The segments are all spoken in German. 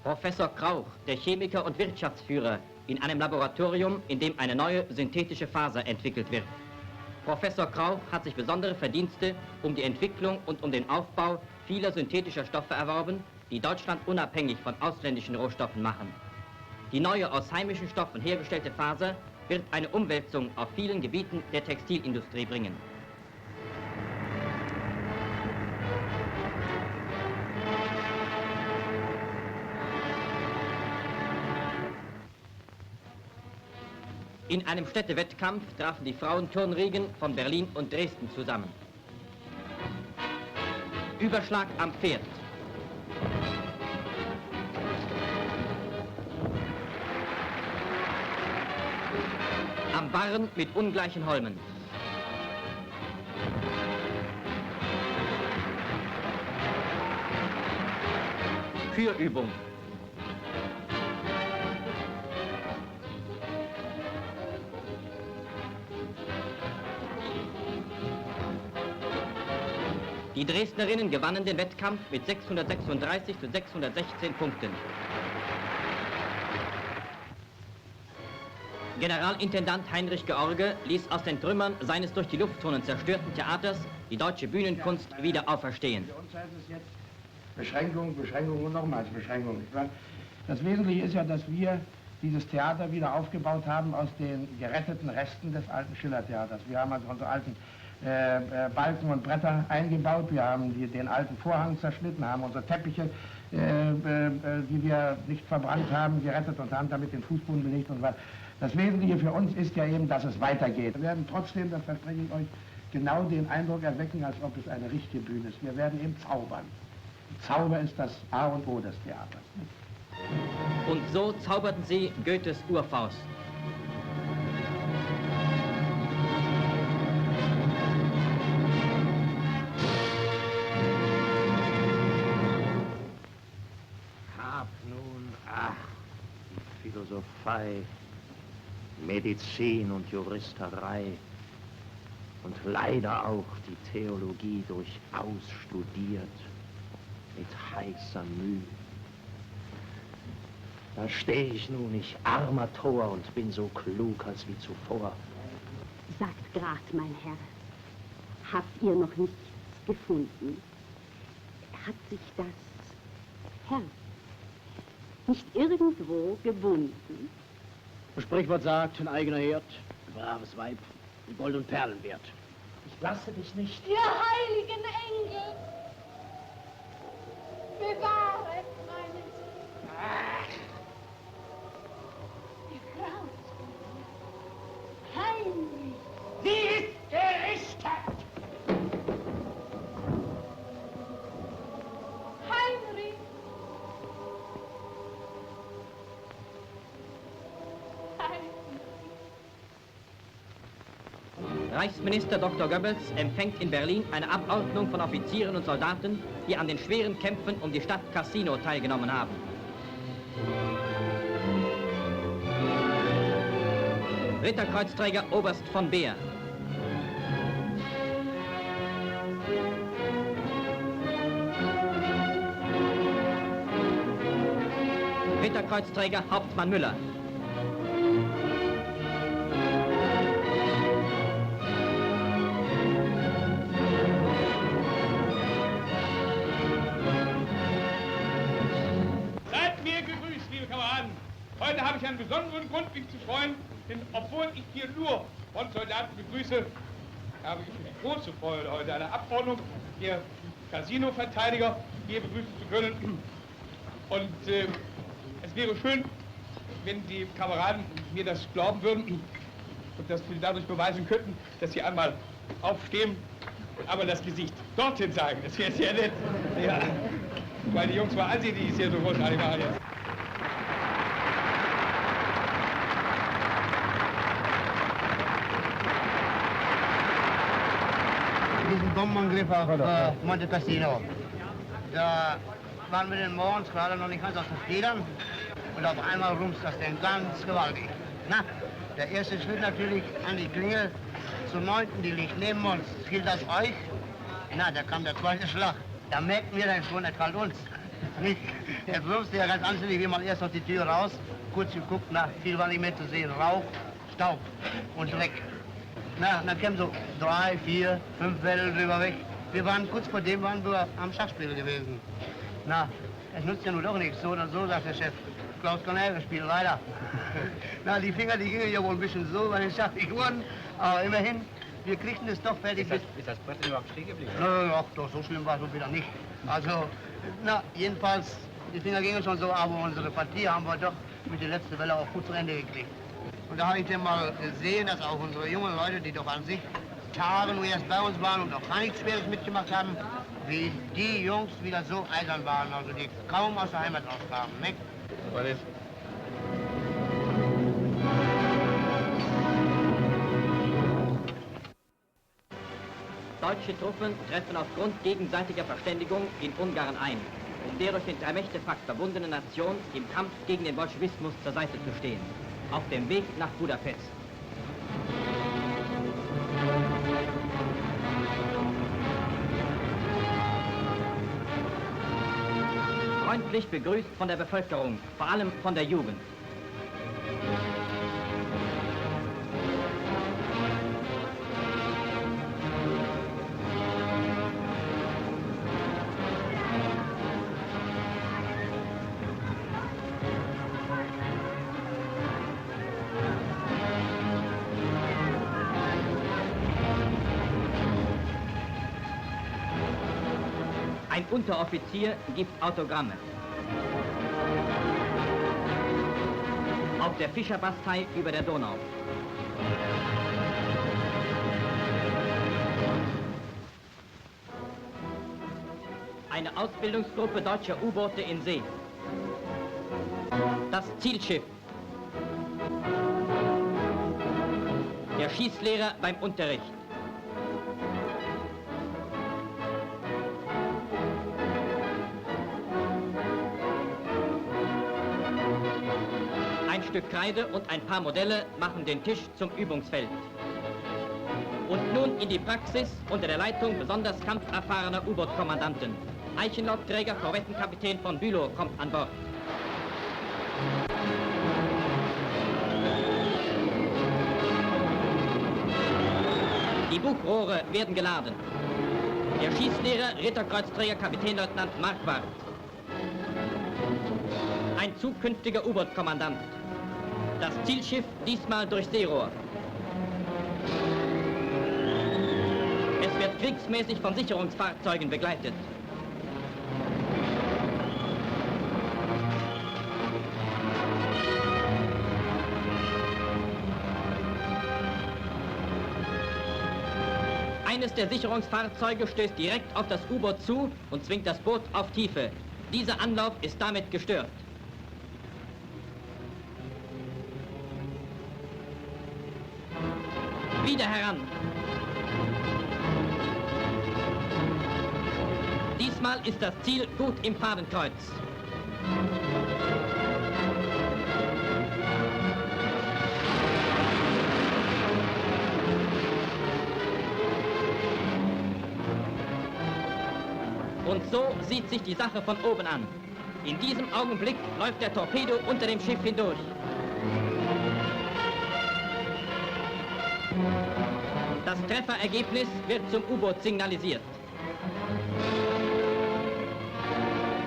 Professor Krauch, der Chemiker und Wirtschaftsführer, in einem Laboratorium, in dem eine neue synthetische Faser entwickelt wird. Professor Krauch hat sich besondere Verdienste um die Entwicklung und um den Aufbau vieler synthetischer Stoffe erworben, die Deutschland unabhängig von ausländischen Rohstoffen machen. Die neue aus heimischen Stoffen hergestellte Faser wird eine Umwälzung auf vielen Gebieten der Textilindustrie bringen. In einem Städtewettkampf trafen die Frauenturnriegen von Berlin und Dresden zusammen. Überschlag am Pferd. Am Barren mit ungleichen Holmen. Kürübung. Die Dresdnerinnen gewannen den Wettkampf mit 636 zu 616 Punkten. Generalintendant Heinrich George ließ aus den Trümmern seines durch die Lufttonnen zerstörten Theaters die deutsche Bühnenkunst wieder auferstehen. Für uns heißt es jetzt Beschränkung, Beschränkung und nochmals Beschränkung. Das Wesentliche ist ja, dass wir dieses Theater wieder aufgebaut haben aus den geretteten Resten des alten Schillertheaters. Wir haben also unsere alten Balken und Bretter eingebaut, wir haben den alten Vorhang zerschnitten, haben unsere Teppiche, die wir nicht verbrannt haben, gerettet und haben damit den Fußboden belegt und so weiter. Das Wesentliche für uns ist ja eben, dass es weitergeht. Wir werden trotzdem, das verspreche ich euch, genau den Eindruck erwecken, als ob es eine richtige Bühne ist. Wir werden eben zaubern. Zauber ist das A und O des Theaters. Und so zauberten sie Goethes Urfaust. Hab nun, die Philosophie, Medizin und Juristerei und leider auch die Theologie durchaus studiert, mit heißer Mühe. Da stehe ich nun, ich armer Tor, und bin so klug als wie zuvor. Sagt grad, mein Herr, habt ihr noch nichts gefunden? Hat sich das Herz nicht irgendwo gebunden? Das Sprichwort sagt, ein eigener Herd, ein braves Weib, wie Gold und Perlen wert. Ich lasse dich nicht. Ihr heiligen Engel, bewahret meinen Sohn. Die Braut, Heinrich. Sie ist gerichtet! Heinrich. Reichsminister Dr. Goebbels empfängt in Berlin eine Abordnung von Offizieren und Soldaten, die an den schweren Kämpfen um die Stadt Cassino teilgenommen haben. Ritterkreuzträger Oberst von Beer. Ritterkreuzträger Hauptmann Müller. Heute habe ich einen besonderen Grund, mich zu freuen, denn obwohl ich hier nur Frontsoldaten begrüße, habe ich die große Freude, heute eine Abordnung der Casino-Verteidiger hier begrüßen zu können. Und es wäre schön, wenn die Kameraden mir das glauben würden und dass wir dadurch beweisen könnten, dass sie einmal aufstehen und einmal das Gesicht dorthin sagen. Das wäre sehr nett. Ja, weil die Jungs mal ansehen, die es hier so großartig machen jetzt. Diesen Bombenangriff auf Monte Cassino. Da waren wir denn morgens gerade noch nicht ganz aus den Federn und auf einmal rumst das denn ganz gewaltig. Na, der erste Schritt natürlich an die Klingel zur 9., die liegt neben uns. Gilt das euch? Na, da kam der zweite Schlag. Da merken wir dann schon, es kalt uns. Nicht? Jetzt rümpfst du ja ganz anständig, wie man erst aus die Tür raus, kurz geguckt, na, viel war nicht mehr zu sehen. Rauch, Staub und Dreck. Na, dann kämen so 3, 4, 5 Wellen drüber weg. Wir waren kurz vor dem, waren wir am Schachspiel gewesen. Na, es nützt ja nur doch nichts, so oder so, sagt der Chef. Klaus Cornell, wir spielen weiter. Na, die Finger, die gingen ja wohl ein bisschen so bei den Schachfiguren, aber immerhin, wir kriegten es doch fertig. Ist das Brett überhaupt stehen geblieben? Ach, doch, so schlimm war es wieder nicht. Also, na, jedenfalls, die Finger gingen schon so, aber unsere Partie haben wir doch mit der letzten Welle auch gut zu Ende gekriegt. Und da habe ich dann mal gesehen, dass auch unsere jungen Leute, die doch an sich Tage nur erst bei uns waren und auch gar nichts Schweres mitgemacht haben, wie die Jungs wieder so eisern waren, also die kaum aus der Heimat rauskamen, nicht? Was ist? Deutsche Truppen treffen aufgrund gegenseitiger Verständigung in Ungarn ein, um der durch den Drei-Mächte-Pakt verbundene Nation im Kampf gegen den Bolschewismus zur Seite zu stehen. Auf dem Weg nach Budapest. Freundlich begrüßt von der Bevölkerung, vor allem von der Jugend. Ein Unteroffizier gibt Autogramme. Auf der Fischerbastei über der Donau. Eine Ausbildungsgruppe deutscher U-Boote in See. Das Zielschiff. Der Schießlehrer beim Unterricht. Ein Stück Kreide und ein paar Modelle machen den Tisch zum Übungsfeld. Und nun in die Praxis unter der Leitung besonders kampferfahrener U-Boot-Kommandanten. Eichenlaufträger Korvettenkapitän von Bülow kommt an Bord. Die Buchrohre werden geladen. Der Schießlehrer Ritterkreuzträger Kapitänleutnant Marquardt. Ein zukünftiger U-Boot-Kommandant. Das Zielschiff diesmal durch Seerohr. Es wird kriegsmäßig von Sicherungsfahrzeugen begleitet. Eines der Sicherungsfahrzeuge stößt direkt auf das U-Boot zu und zwingt das Boot auf Tiefe. Dieser Anlauf ist damit gestört. Wieder heran. Diesmal ist das Ziel gut im Fadenkreuz. Und so sieht sich die Sache von oben an. In diesem Augenblick läuft der Torpedo unter dem Schiff hindurch. Das Trefferergebnis wird zum U-Boot signalisiert.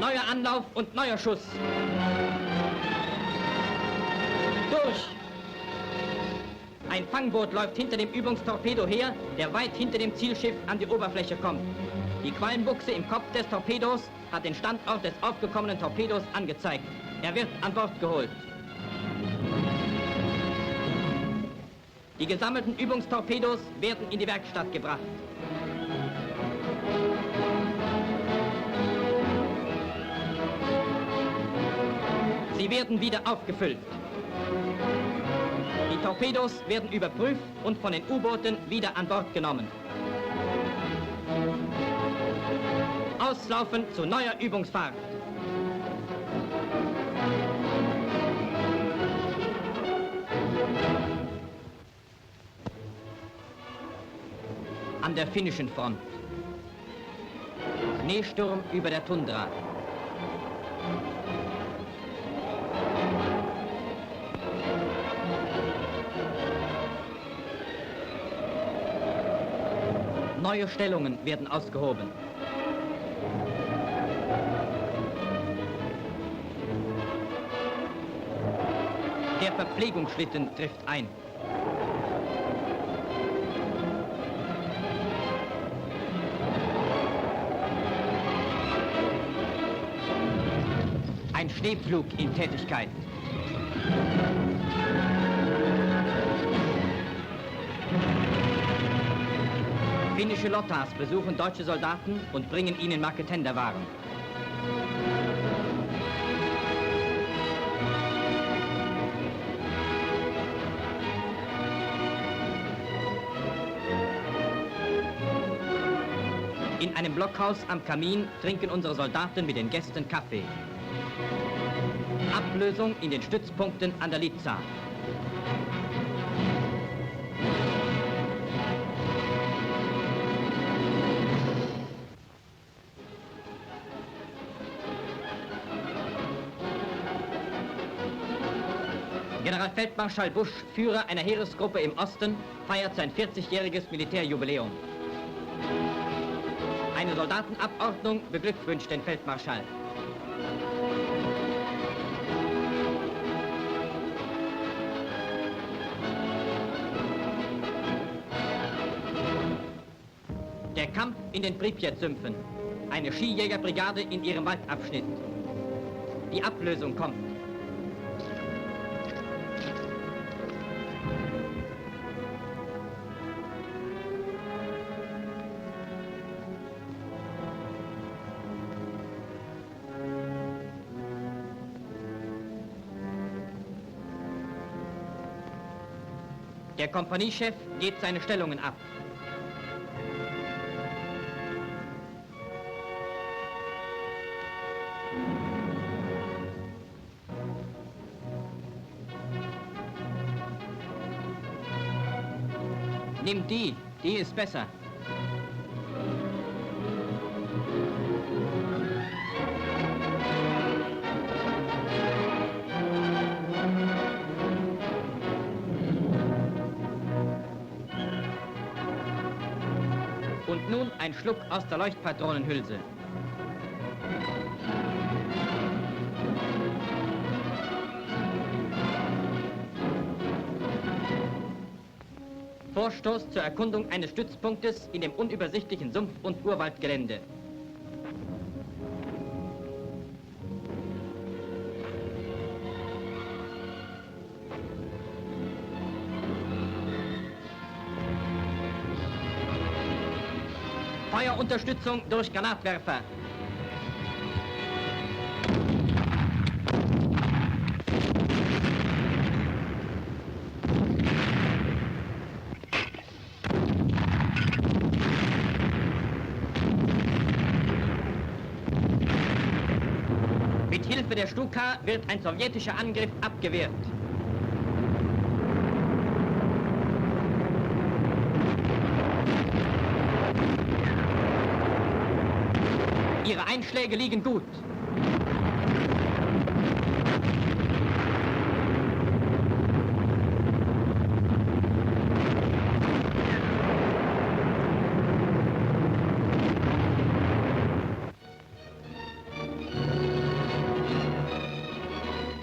Neuer Anlauf und neuer Schuss. Durch! Ein Fangboot läuft hinter dem Übungstorpedo her, der weit hinter dem Zielschiff an die Oberfläche kommt. Die Qualmbuchse im Kopf des Torpedos hat den Standort des aufgekommenen Torpedos angezeigt. Er wird an Bord geholt. Die gesammelten Übungstorpedos werden in die Werkstatt gebracht. Sie werden wieder aufgefüllt. Die Torpedos werden überprüft und von den U-Booten wieder an Bord genommen. Auslaufen zu neuer Übungsfahrt. An der finnischen Front. Schneesturm über der Tundra. Neue Stellungen werden ausgehoben. Der Verpflegungsschlitten trifft ein. Ein Schneepflug in Tätigkeit. Finnische Lottas besuchen deutsche Soldaten und bringen ihnen Marketenderwaren. In einem Blockhaus am Kamin trinken unsere Soldaten mit den Gästen Kaffee. Ablösung in den Stützpunkten an der Liza. Generalfeldmarschall Busch, Führer einer Heeresgruppe im Osten, feiert sein 40-jähriges Militärjubiläum. Eine Soldatenabordnung beglückwünscht den Feldmarschall. Der Kampf in den Pripyat-Sümpfen. Eine Skijägerbrigade in ihrem Waldabschnitt. Die Ablösung kommt. Der Kompaniechef geht seine Stellungen ab. Nimm die ist besser. Und nun ein Schluck aus der Leuchtpatronenhülse. Vorstoß zur Erkundung eines Stützpunktes in dem unübersichtlichen Sumpf- und Urwaldgelände. Feuerunterstützung durch Granatwerfer. Mit Hilfe der Stuka wird ein sowjetischer Angriff abgewehrt. Ihre Einschläge liegen gut.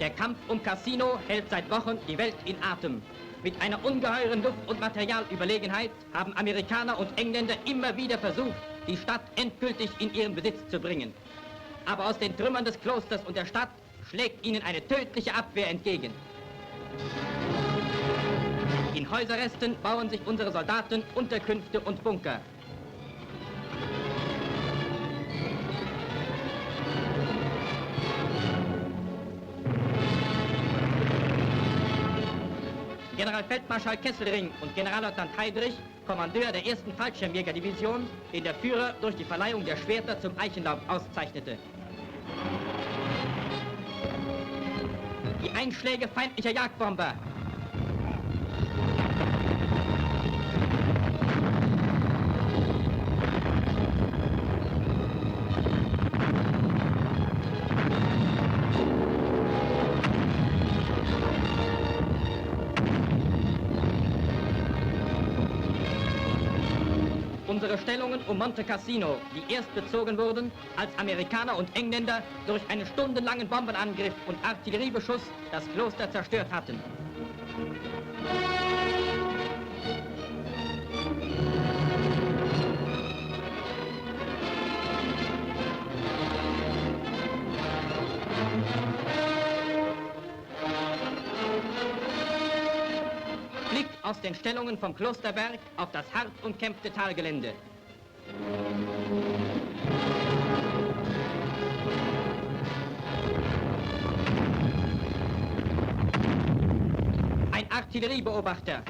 Der Kampf um Cassino hält seit Wochen die Welt in Atem. Mit einer ungeheuren Luft- und Materialüberlegenheit haben Amerikaner und Engländer immer wieder versucht, die Stadt endgültig in ihren Besitz zu bringen. Aber aus den Trümmern des Klosters und der Stadt schlägt ihnen eine tödliche Abwehr entgegen. In Häuserresten bauen sich unsere Soldaten Unterkünfte und Bunker. Generalfeldmarschall Kesselring und Generalleutnant Heydrich, Kommandeur der 1. Fallschirmjägerdivision, den der Führer durch die Verleihung der Schwerter zum Eichenlaub auszeichnete. Die Einschläge feindlicher Jagdbomber. Unsere Stellungen um Monte Cassino, die erst bezogen wurden, als Amerikaner und Engländer durch einen stundenlangen Bombenangriff und Artilleriebeschuss das Kloster zerstört hatten. Blick aus den Stellungen vom Klosterberg auf das hart umkämpfte Talgelände. Ein Artilleriebeobachter.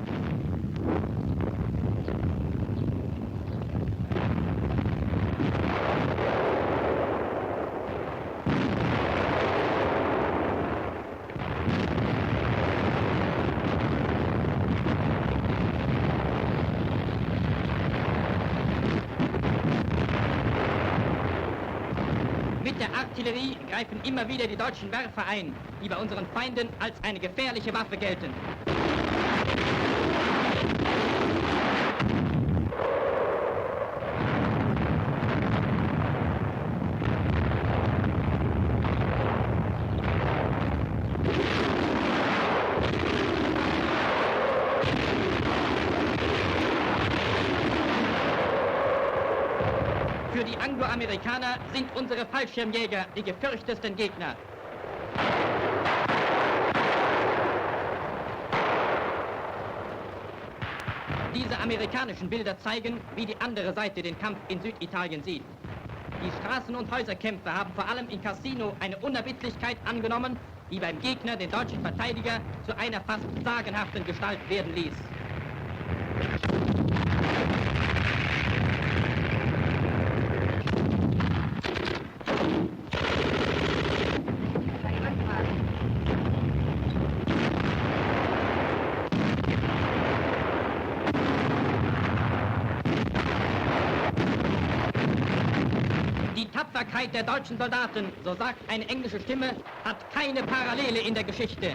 Mit der Artillerie greifen immer wieder die deutschen Werfer ein, die bei unseren Feinden als eine gefährliche Waffe gelten. Für die Angloamerikaner sind unsere Fallschirmjäger die gefürchtesten Gegner. Diese amerikanischen Bilder zeigen, wie die andere Seite den Kampf in Süditalien sieht. Die Straßen- und Häuserkämpfe haben vor allem in Cassino eine Unerbittlichkeit angenommen, die beim Gegner den deutschen Verteidiger zu einer fast sagenhaften Gestalt werden ließ. Die Tapferkeit der deutschen Soldaten, so sagt eine englische Stimme, hat keine Parallele in der Geschichte.